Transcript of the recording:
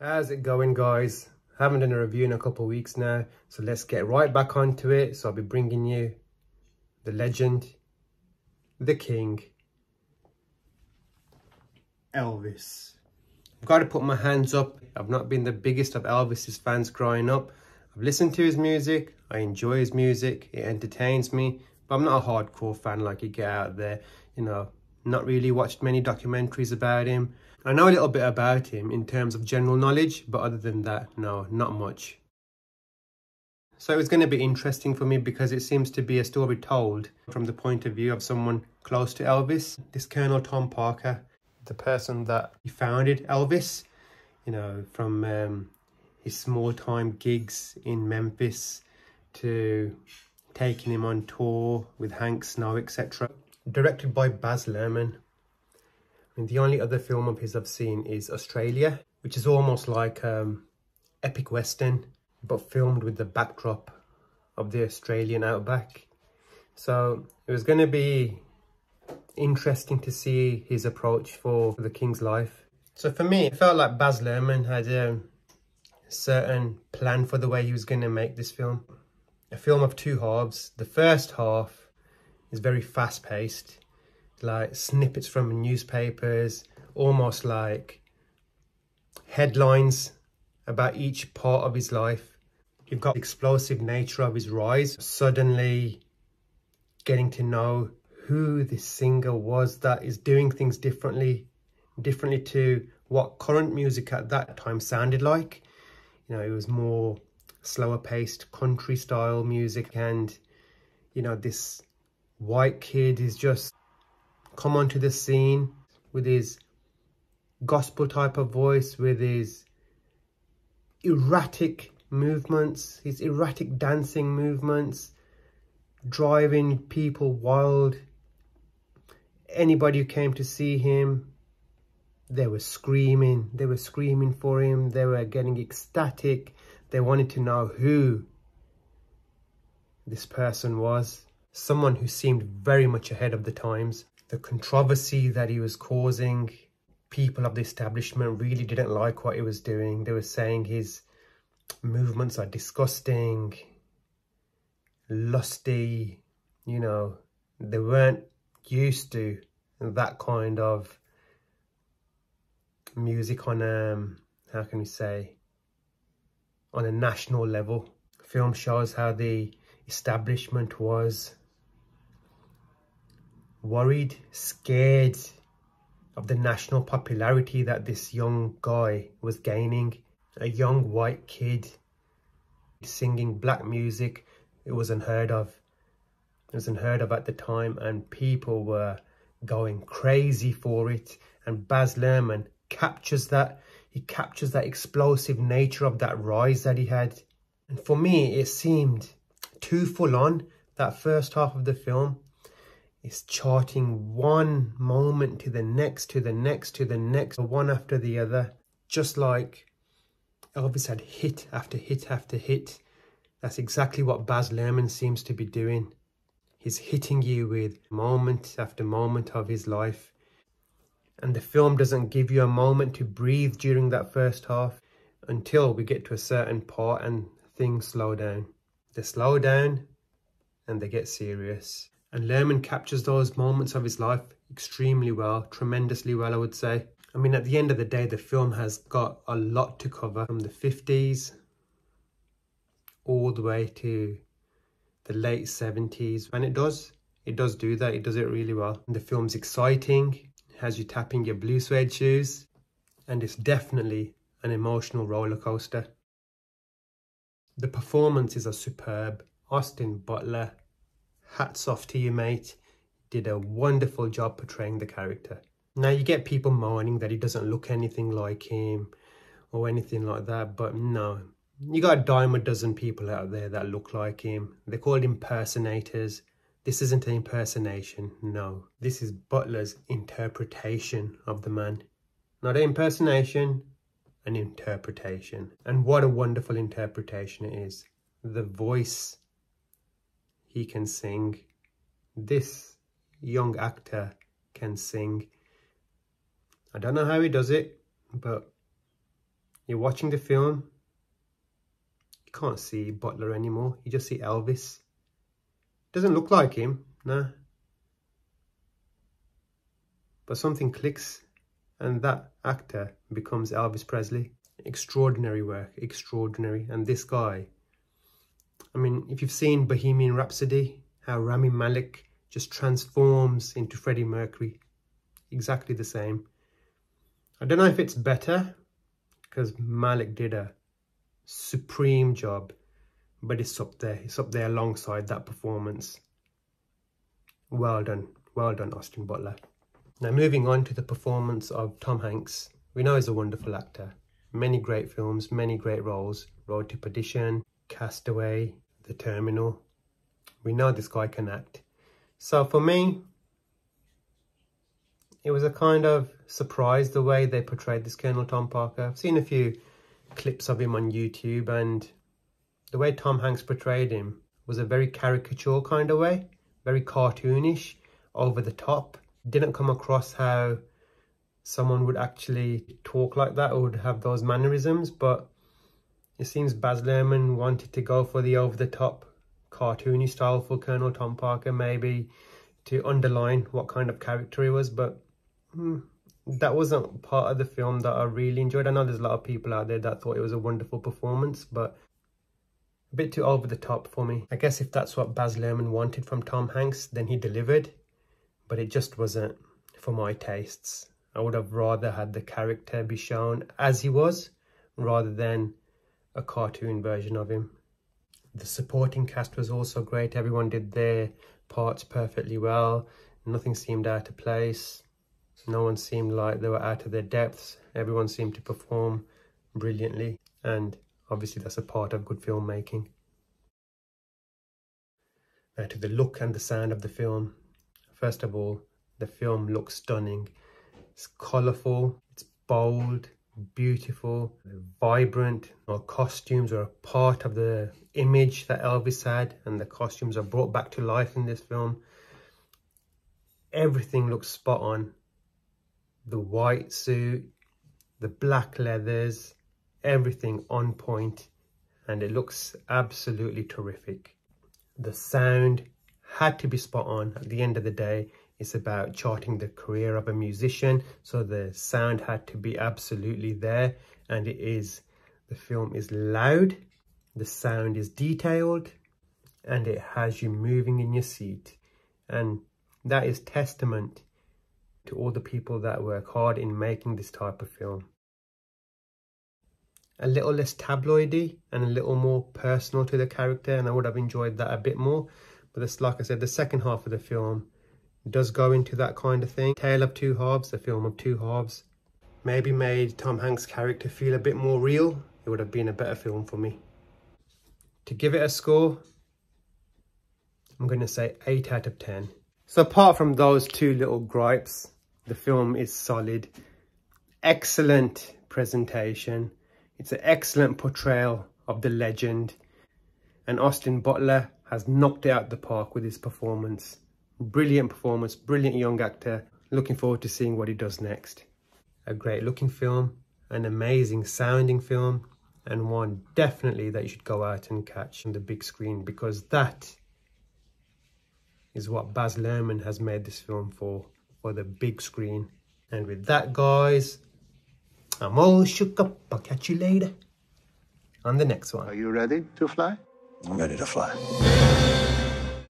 How's it going, guys? Haven't done a review in a couple of weeks now, so let's get right back onto it. So I'll be bringing you the legend, the king, Elvis. I've got to put my hands up. I've not been the biggest of Elvis's fans growing up. I've listened to his music, I enjoy his music, it entertains me, but I'm not a hardcore fan like you get out there. You know, not really watched many documentaries about him. I know a little bit about him in terms of general knowledge, but other than that, no, not much. So it was going to be interesting for me because it seems to be a story told from the point of view of someone close to Elvis. This Colonel Tom Parker, the person that he founded Elvis, you know, from his small-time gigs in Memphis to taking him on tour with Hank Snow, etc. Directed by Baz Luhrmann. And the only other film of his I've seen is Australia, which is almost like epic western, but filmed with the backdrop of the Australian outback. So it was going to be interesting to see his approach for the King's life. So for me, it felt like Baz Luhrmann had a certain plan for the way he was going to make this film. A film of two halves. The first half is very fast-paced, like snippets from newspapers, almost like headlines about each part of his life. You've got the explosive nature of his rise, suddenly getting to know who this singer was that is doing things differently to what current music at that time sounded like. You know, it was more slower paced country style music, and you know, this white kid is just come onto the scene with his gospel type of voice, with his erratic movements, his erratic dancing movements, driving people wild. Anybody who came to see him, they were screaming for him, they were getting ecstatic, they wanted to know who this person was. Someone who seemed very much ahead of the times. The controversy that he was causing, people of the establishment really didn't like what he was doing. They were saying his movements are disgusting, lusty, you know, they weren't used to that kind of music on how can we say, on a national level. Film shows how the establishment was worried, scared of the national popularity that this young guy was gaining. A young white kid singing black music, it was unheard of. It was unheard of at the time, and people were going crazy for it. And Baz Luhrmann captures that. He captures that explosive nature of that rise that he had. And for me, it seemed too full on. That first half of the film is charting one moment to the next, to the next, to the next, one after the other. Just like Elvis had hit after hit after hit. That's exactly what Baz Luhrmann seems to be doing. He's hitting you with moment after moment of his life. And the film doesn't give you a moment to breathe during that first half until we get to a certain part and things slow down. They slow down and they get serious. And Luhrmann captures those moments of his life extremely well, tremendously well, I would say. I mean, at the end of the day, the film has got a lot to cover, from the 50s all the way to the late 70s. And it does do that. It does it really well. And the film's exciting. It has you tapping your blue suede shoes. And it's definitely an emotional roller coaster. The performances are superb. Austin Butler, hats off to you, mate. Did a wonderful job portraying the character. Now, you get people moaning that he doesn't look anything like him or anything like that, but no. You got a dime a dozen people out there that look like him. They're called impersonators. This isn't an impersonation, no. This is Butler's interpretation of the man. Not an impersonation, an interpretation. And what a wonderful interpretation it is. The voice he can sing. This young actor can sing. I don't know how he does it, but You're watching the film, you can't see Butler anymore, you just see Elvis. Doesn't look like him, nah. But something clicks and that actor becomes Elvis Presley. Extraordinary work, extraordinary. And this guy, I mean, if you've seen Bohemian Rhapsody, how Rami Malek just transforms into Freddie Mercury, exactly the same. I don't know if it's better, because Malek did a supreme job, but it's up there alongside that performance. Well done Austin Butler. Now moving on to the performance of Tom Hanks. We know he's a wonderful actor. Many great films, many great roles. Road to Perdition, Castaway, The Terminal. We know this guy can act. So for me, it was a kind of surprise the way they portrayed this Colonel Tom Parker. I've seen a few clips of him on YouTube, and the way Tom Hanks portrayed him was a very caricature kind of way, very cartoonish, over the top. Didn't come across how someone would actually talk like that or would have those mannerisms, but it seems Baz Luhrmann wanted to go for the over-the-top cartoony style for Colonel Tom Parker, maybe to underline what kind of character he was, but that wasn't part of the film that I really enjoyed. I know there's a lot of people out there that thought it was a wonderful performance, but a bit too over the top for me. I guess if that's what Baz Luhrmann wanted from Tom Hanks, then he delivered, but it just wasn't for my tastes. I would have rather had the character be shown as he was, rather than a cartoon version of him. The supporting cast was also great. Everyone did their parts perfectly well. Nothing seemed out of place. No one seemed like they were out of their depths. Everyone seemed to perform brilliantly. And obviously that's a part of good filmmaking. Now to the look and the sound of the film. First of all, the film looks stunning. It's colourful, it's bold, beautiful, vibrant. Our costumes are a part of the image that Elvis had, and the costumes are brought back to life in this film. Everything looks spot on. The white suit, the black leathers, everything on point, and it looks absolutely terrific. The sound had to be spot on. At the end of the day, it's about charting the career of a musician, so the sound had to be absolutely there, and it is. The film is loud, the sound is detailed, and it has you moving in your seat, and that is testament to all the people that work hard in making this type of film. A little less tabloidy and a little more personal to the character, and I would have enjoyed that a bit more, but it's like I said, the second half of the film does go into that kind of thing. Tale of Two Halves, a film of two halves. Maybe made Tom Hanks' character feel a bit more real. It would have been a better film for me. To give it a score, I'm going to say 8 out of 10. So apart from those two little gripes, the film is solid. Excellent presentation. It's an excellent portrayal of the legend. And Austin Butler has knocked it out of the park with his performance. Brilliant performance, brilliant young actor. Looking forward to seeing what he does next. A great looking film, an amazing sounding film, and one definitely that you should go out and catch on the big screen, because that is what Baz Luhrmann has made this film for the big screen. And with that, guys, I'm all shook up. I'll catch you later on the next one. Are you ready to fly? I'm ready to fly.